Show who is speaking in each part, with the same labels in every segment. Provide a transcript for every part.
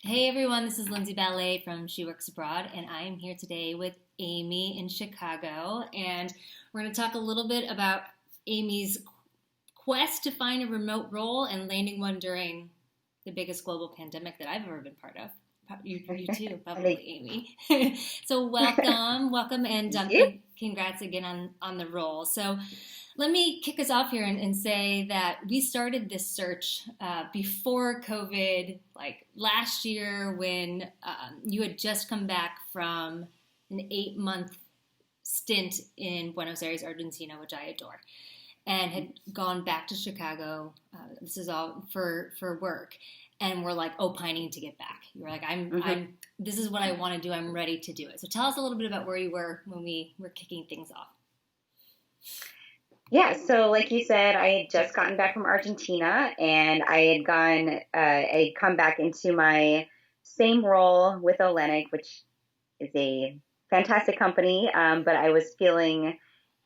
Speaker 1: Hey everyone, this is Lindsay Ballet from She Works Abroad, and I am here today with Amy in Chicago. And we're going to talk a little bit about Amy's quest to find a remote role and landing one during the biggest global pandemic that I've ever been part of. You too, probably, Amy. So welcome, and
Speaker 2: Thank you.
Speaker 1: congrats again on the role. So let me kick us off here and say that we started this search before COVID, like last year when you had just come back from an 8-month stint in Buenos Aires, Argentina, which I adore, and had gone back to Chicago. This is all for work, and we're like opining to get back. You were like,
Speaker 2: hmm
Speaker 1: this is what I want to do. I'm ready to do it. So tell us a little bit about where you were when we were kicking things off.
Speaker 2: Yeah, so like you said, I had just gotten back from Argentina and I'd come back into my same role with Olenek, which is a fantastic company, but I was feeling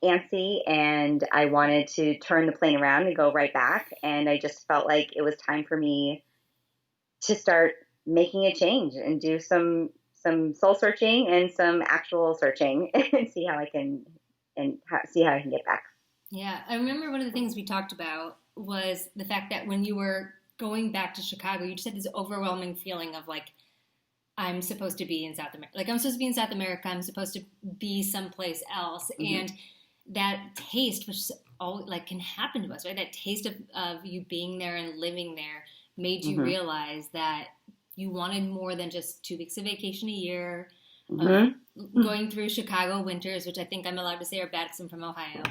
Speaker 2: antsy and I wanted to turn the plane around and go right back. And I just felt like it was time for me to start making a change and do some soul searching and some actual searching and see how I can get back.
Speaker 1: Yeah, I remember one of the things we talked about was the fact that when you were going back to Chicago, you just had this overwhelming feeling of like, I'm supposed to be in South America. Like, I'm supposed to be in South America. I'm supposed to be someplace else.
Speaker 2: hmm
Speaker 1: And that taste, which is all like can happen to us, right? That taste of you being there and living there made you
Speaker 2: hmm
Speaker 1: realize that you wanted more than just 2 weeks of vacation a year, uh,
Speaker 2: hmm
Speaker 1: going through Chicago winters, which I think I'm allowed to say are bad because I'm from Ohio.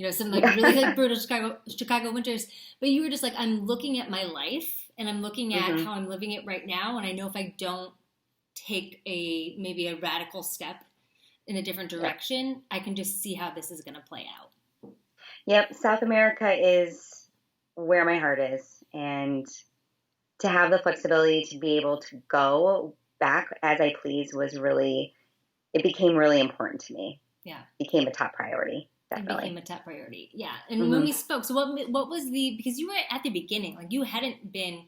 Speaker 1: Some like really like brutal Chicago winters. But you were just like, I'm looking at my life and I'm looking at
Speaker 2: hmm
Speaker 1: how I'm living it right now, and I know if I don't take a maybe a radical step in a different
Speaker 2: Yep.
Speaker 1: direction, I can just see how this is going to play out.
Speaker 2: Yep. South America is where my heart is, and to have the flexibility to be able to go back as I please was really it became really important to me.
Speaker 1: Yeah,
Speaker 2: Became a top priority,
Speaker 1: it became
Speaker 2: definitely.
Speaker 1: a top priority. Yeah, and when we
Speaker 2: hmm
Speaker 1: spoke, so what was the because you were at the beginning, like you hadn't been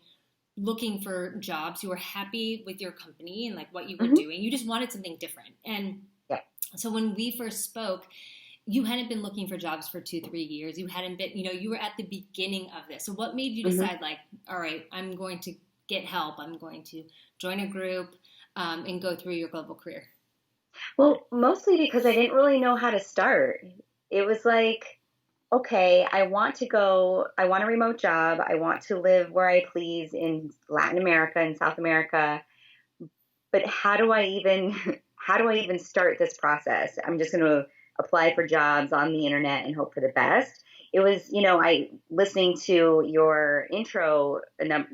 Speaker 1: looking for jobs, you were happy with your company and like what you were
Speaker 2: hmm
Speaker 1: doing, you just wanted something different. And
Speaker 2: Yep.
Speaker 1: so when we first spoke, you hadn't been looking for jobs for 2 3 years, you hadn't been, you were at the beginning of this. So what made you
Speaker 2: hmm
Speaker 1: decide like, all right, I'm going to get help, I'm going to join a group, and go through your global career?
Speaker 2: Well, mostly because I didn't really know how to start. It was like, okay, I want a remote job. I want to live where I please in Latin America and South America. But how do I even start this process? I'm just going to apply for jobs on the internet and hope for the best. It was, I listening to your intro, 2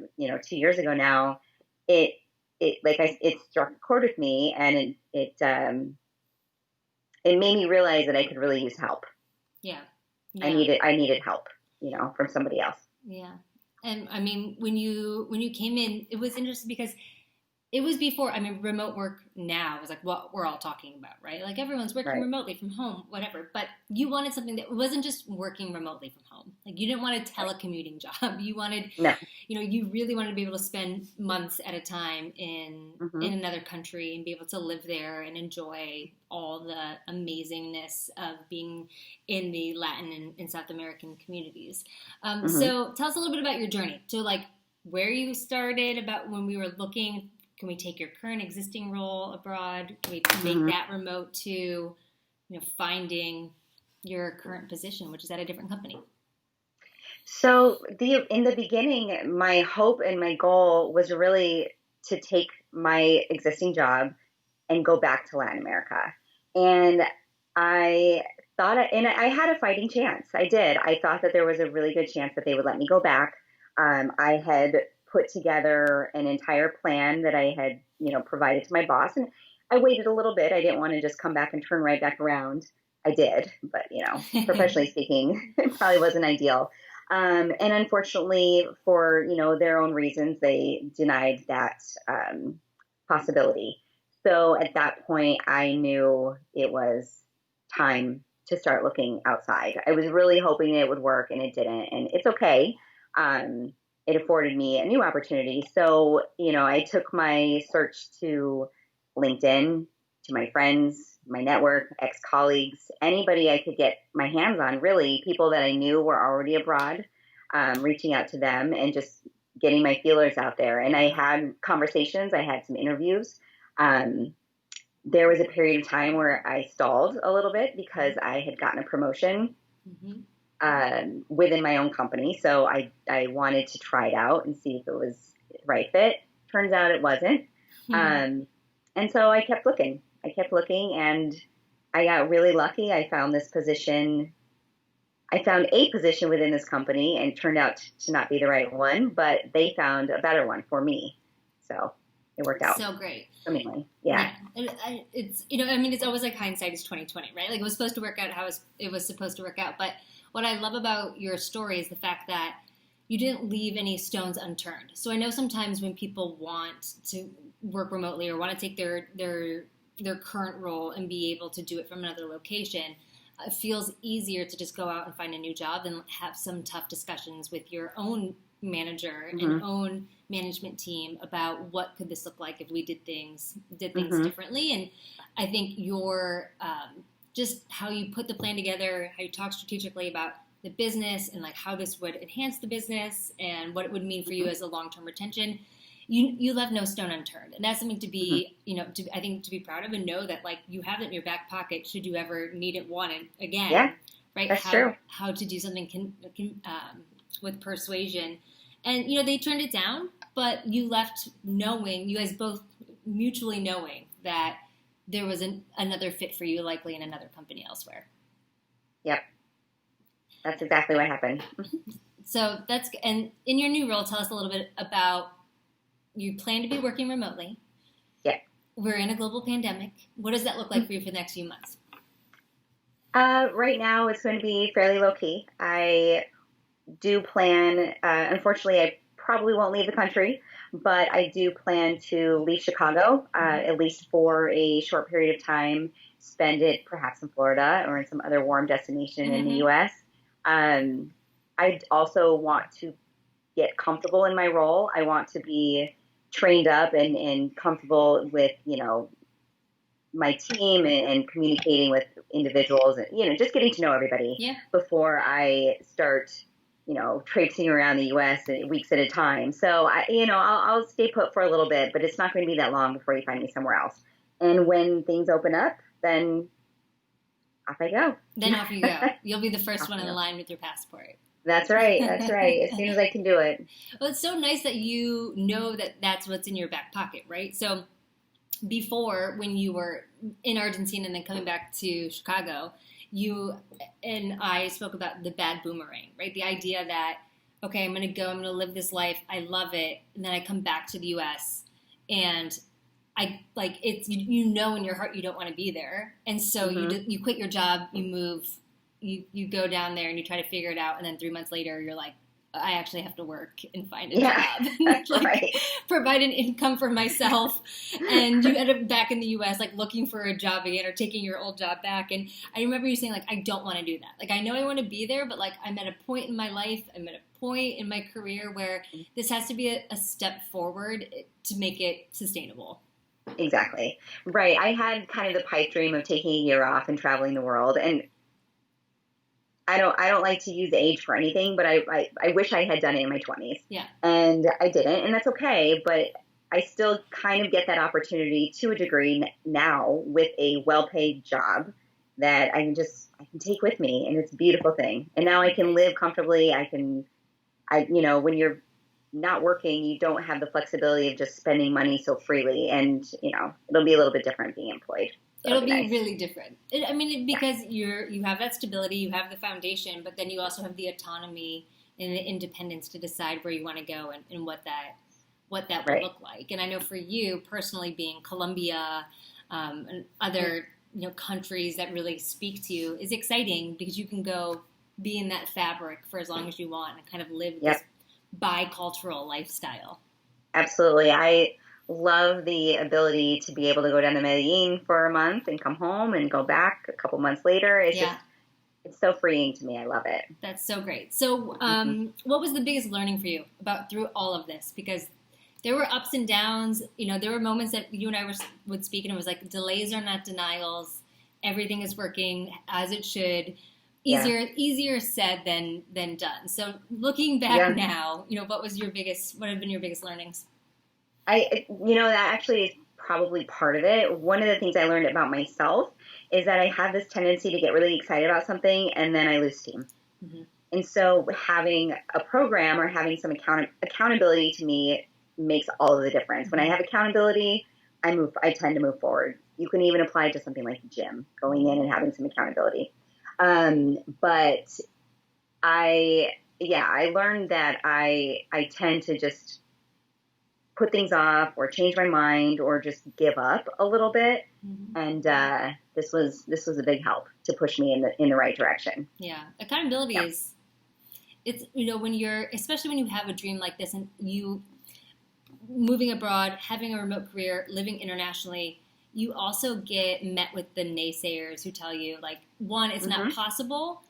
Speaker 2: years ago now, it, it struck a chord with me and it made me realize that I could really use help.
Speaker 1: Yeah, yeah,
Speaker 2: I needed help, from somebody else.
Speaker 1: yeah. And I mean, when you came in, it was interesting because it was before, I mean, remote work now is like what we're all talking about, right? Like everyone's working
Speaker 2: Right.
Speaker 1: remotely from home, whatever. But you wanted something that wasn't just working remotely from home. Like you didn't want a
Speaker 2: Right.
Speaker 1: telecommuting job. You wanted,
Speaker 2: No.
Speaker 1: you really wanted to be able to spend months at a time in
Speaker 2: hmm
Speaker 1: another country and be able to live there and enjoy all the amazingness of being in the Latin and South American communities.
Speaker 2: hmm
Speaker 1: So tell us a little bit about your journey. So like where you started, about when we were looking, can we take your current existing role abroad? Can we make
Speaker 2: hmm
Speaker 1: that remote to, finding your current position, which is at a different company?
Speaker 2: So in the beginning, my hope and my goal was really to take my existing job and go back to Latin America. And I and I had a fighting chance. I did. I thought that there was a really good chance that they would let me go back. I had put together an entire plan that I had, provided to my boss, and I waited a little bit. I didn't want to just come back and turn right back around. I did, but professionally speaking, it probably wasn't ideal. And unfortunately, for their own reasons, they denied that possibility. So at that point, I knew it was time to start looking outside. I was really hoping it would work, and it didn't. And it's okay. Um, it afforded me a new opportunity. So, I took my search to LinkedIn, to my friends, my network, ex-colleagues, anybody I could get my hands on, really, people that I knew were already abroad, reaching out to them and just getting my feelers out there. And I had conversations, I had some interviews. There was a period of time where I stalled a little bit because I had gotten a promotion within my own company. So I wanted to try it out and see if it was the right fit. Turns out it wasn't. And so I kept looking. And I got really lucky. I found a position within this company, and it turned out to not be the right one, but they found a better one for me. So it worked out.
Speaker 1: So great.
Speaker 2: Swimmingly. Yeah.
Speaker 1: It's, it's always like hindsight is 20/20, right? Like it was supposed to work out how it was supposed to work out. But what I love about your story is the fact that you didn't leave any stones unturned. So I know sometimes when people want to work remotely or want to take their current role and be able to do it from another location, it feels easier to just go out and find a new job than have some tough discussions with your own manager and own management team about what could this look like if we did things differently. And I think your just how you put the plan together, how you talk strategically about the business and like how this would enhance the business and what it would mean for you as a long-term retention. You left no stone unturned, and that's something to be, I think to be proud of and know that like you have it in your back pocket should you ever need it, want it again.
Speaker 2: Yeah,
Speaker 1: right.
Speaker 2: That's true.
Speaker 1: How to do something with persuasion, and they turned it down, but you left knowing, you guys both mutually knowing that there was another fit for you, likely in another company elsewhere.
Speaker 2: Yep, that's exactly what happened.
Speaker 1: So and in your new role, tell us a little bit about. You plan to be working remotely.
Speaker 2: Yeah.
Speaker 1: We're in a global pandemic. What does that look like for you for the next few months?
Speaker 2: Right now, it's going to be fairly low key. I do plan, unfortunately, I probably won't leave the country, but I do plan to leave Chicago, at least for a short period of time, spend it perhaps in Florida or in some other warm destination in the U.S. I also want to get comfortable in my role. I want to be trained up and comfortable with, my team and communicating with individuals and, just getting to know everybody before I start, traipsing around the U.S. weeks at a time. So, I'll stay put for a little bit, but it's not going to be that long before you find me somewhere else. And when things open up, then off I go.
Speaker 1: Then off you go. You'll be the first one in the line with your passport.
Speaker 2: That's right. As soon as I can do it.
Speaker 1: Well, it's so nice that you know that that's what's in your back pocket, right? So before, when you were in Argentina and then coming back to Chicago, you and I spoke about the bad boomerang, right? The idea that, okay, I'm going to live this life. I love it. And then I come back to the U.S. and it's, in your heart, you don't want to be there. And so you quit your job, you move, you go down there and you try to figure it out, and then 3 months later you're like, I actually have to work and find a job, right. Provide an income for myself, and you end up back in the U.S. like looking for a job again or taking your old job back. And I remember you saying like, I don't want to do that. Like I know I want to be there, but like I'm at a point in my life, I'm at a point in my career where this has to be a step forward to make it sustainable.
Speaker 2: Exactly. Right. I had kind of the pipe dream of taking a year off and traveling the world, and I don't like to use age for anything, but I wish I had done it in my 20s.
Speaker 1: Yeah.
Speaker 2: And I didn't, and that's okay, but I still kind of get that opportunity to a degree now with a well-paid job that I can take with me, and it's a beautiful thing. And now I can live comfortably. When you're not working, you don't have the flexibility of just spending money so freely, and it'll be a little bit different being employed. So
Speaker 1: it'll be really different. Because you have that stability, you have the foundation, but then you also have the autonomy and the independence to decide where you want to go and what that will look like. And I know for you personally, being Colombia and other countries that really speak to you is exciting, because you can go be in that fabric for as long as you want and kind of live this bicultural lifestyle.
Speaker 2: Absolutely. I love the ability to be able to go down to Medellin for a month and come home and go back a couple months later. It's It's so freeing to me. I love it.
Speaker 1: That's so great. So, what was the biggest learning for you about through all of this? Because there were ups and downs. There were moments that you and I would speak, and it was like delays are not denials. Everything is working as it should. Easier said than done. So, looking back now, what have been your biggest learnings?
Speaker 2: That actually is probably part of it. One of the things I learned about myself is that I have this tendency to get really excited about something and then I lose steam. Mm-hmm. And so having a program or having some accountability to me makes all of the difference. When I have accountability, I tend to move forward. You can even apply it to something like the gym, going in and having some accountability. But I learned that I tend to just put things off or change my mind or just give up a little bit. Mm-hmm. And this was a big help to push me in the right direction.
Speaker 1: Yeah. Accountability is, it's, especially when you have a dream like this and you moving abroad, having a remote career, living internationally, you also get met with the naysayers who tell you, like, one, it's not possible.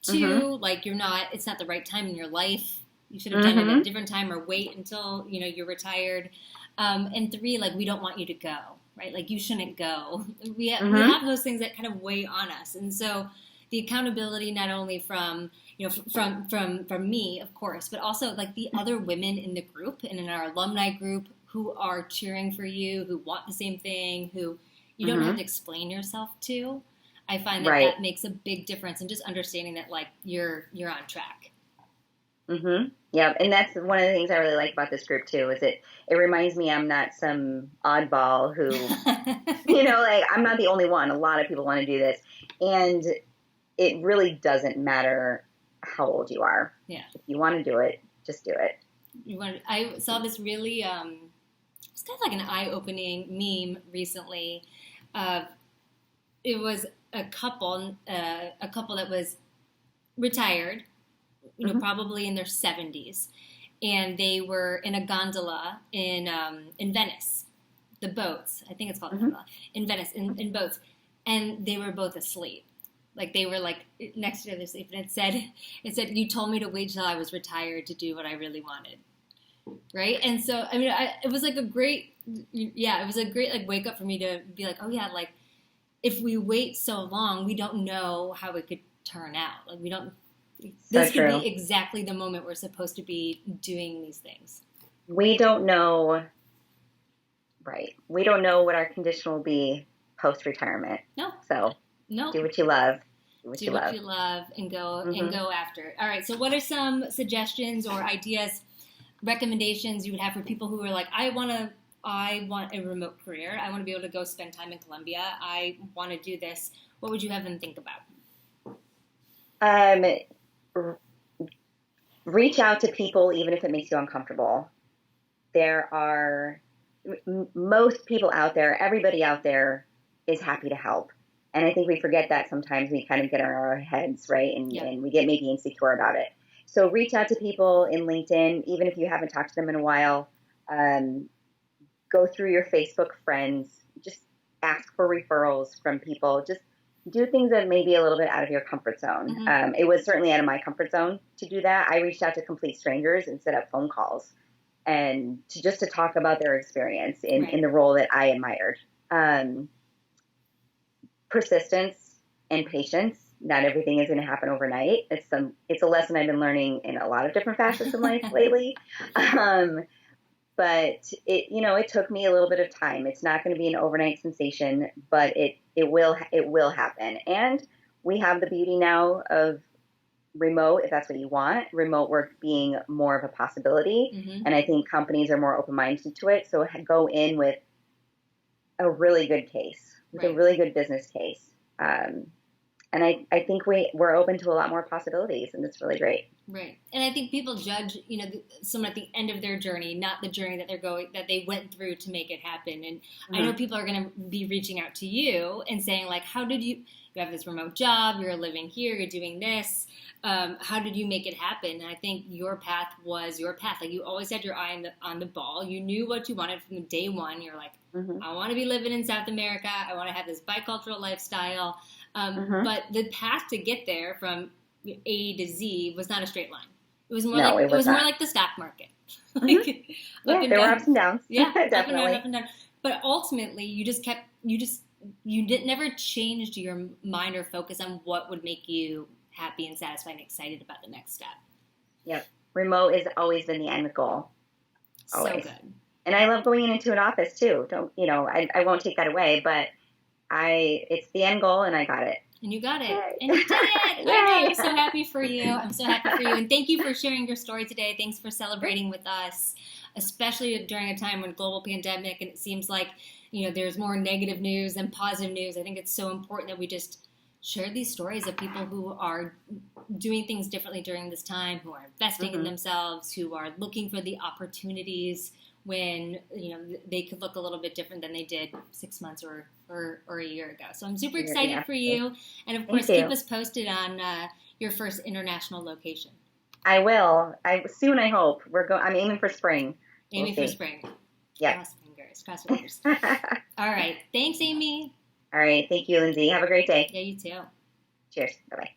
Speaker 1: Two, like, it's not the right time in your life. You should have done it at a different time or wait until, you're retired. And three, like, we don't want you to go, right? Like, you shouldn't go. We have those things that kind of weigh on us. And so the accountability, not only from me, of course, but also like the other women in the group and in our alumni group who are cheering for you, who want the same thing, who you don't have to explain yourself to. I find that makes a big difference in just understanding that, like, you're on track.
Speaker 2: Mm-hmm. Yeah, and that's one of the things I really like about this group too. Is it reminds me I'm not some oddball who, like, I'm not the only one. A lot of people want to do this, and it really doesn't matter how old you are.
Speaker 1: Yeah,
Speaker 2: if you want to do it, just do it.
Speaker 1: I saw this really, it's kind of like an eye-opening meme recently. It was a couple that was retired, probably in their 70s, and they were in a gondola in Venice, the boats. I think it's called gondola in Venice, in boats, and they were both asleep. Like, they were, like, next to each other asleep, and it said, you told me to wait till I was retired to do what I really wanted, right? And so, I mean, it was like a great, like, wake up for me to be like, oh yeah, like, if we wait so long, we don't know how it could turn out. Like, we don't. This could be exactly the moment we're supposed to be doing these things.
Speaker 2: We don't know. Right. We don't know what our condition will be post-retirement.
Speaker 1: No.
Speaker 2: So do what you love. Do what you
Speaker 1: love and go after it. All right. So what are some suggestions or ideas, recommendations you would have for people who are like, I want a remote career. I want to be able to go spend time in Colombia. I want to do this. What would you have them think about?
Speaker 2: Reach out to people, even if it makes you uncomfortable. There are most people out there, everybody out there is happy to help. And I think we forget that sometimes. We kind of get in our heads, right? And we get maybe insecure about it. So reach out to people in LinkedIn, even if you haven't talked to them in a while. Go through your Facebook friends. Just ask for referrals from people. Just do things that may be a little bit out of your comfort zone. Mm-hmm. It was certainly out of my comfort zone to do that. I reached out to complete strangers and set up phone calls and to talk about their experience in the role that I admired. Persistence and patience. Not everything is going to happen overnight. It's a lesson I've been learning in a lot of different facets of life lately. But it took me a little bit of time. It's not going to be an overnight sensation, but it will happen. And we have the beauty now of remote, if that's what you want, remote work being more of a possibility. Mm-hmm. And I think companies are more open-minded to it. So go in with a really good case, with a really good business case. And I think we're open to a lot more possibilities, and it's really great.
Speaker 1: Right. And I think people judge, someone at the end of their journey, not the journey that they went through to make it happen. And I know people are going to be reaching out to you and saying, like, how did you have this remote job, you're living here, you're doing this. How did you make it happen? And I think your path was your path. Like, you always had your eye on the ball. You knew what you wanted from day one. You're like, I want to be living in South America. I want to have this bicultural lifestyle. But the path to get there from A to Z was not a straight line. It was more
Speaker 2: it was
Speaker 1: more
Speaker 2: not.
Speaker 1: like the stock market.
Speaker 2: Yeah, there were ups and downs.
Speaker 1: Yeah,
Speaker 2: definitely.
Speaker 1: Up and down. But ultimately, you never changed your mind or focus on what would make you happy and satisfied and excited about the next step.
Speaker 2: Yep. Remote has always been the end goal. Always.
Speaker 1: So good.
Speaker 2: And I love going into an office too. I won't take that away, but it's the end goal and I got it.
Speaker 1: And you got it.
Speaker 2: Yay.
Speaker 1: And you did it. Yay. I'm so happy for you. I'm so happy for you. And thank you for sharing your story today. Thanks for celebrating with us, especially during a time when global pandemic and it seems like, there's more negative news than positive news. I think it's so important that we just share these stories of people who are doing things differently during this time, who are investing in themselves, who are looking for the opportunities when they could look a little bit different than they did 6 months or a year ago. So I'm super excited for you, and of course keep us posted on your first international location.
Speaker 2: I will. I hope I'm aiming for spring.
Speaker 1: Aiming for spring.
Speaker 2: Yeah.
Speaker 1: Cross fingers. All right. Thanks, Amy.
Speaker 2: All right. Thank you, Lindsay. Have a great day.
Speaker 1: Yeah, you too.
Speaker 2: Cheers. Bye-bye.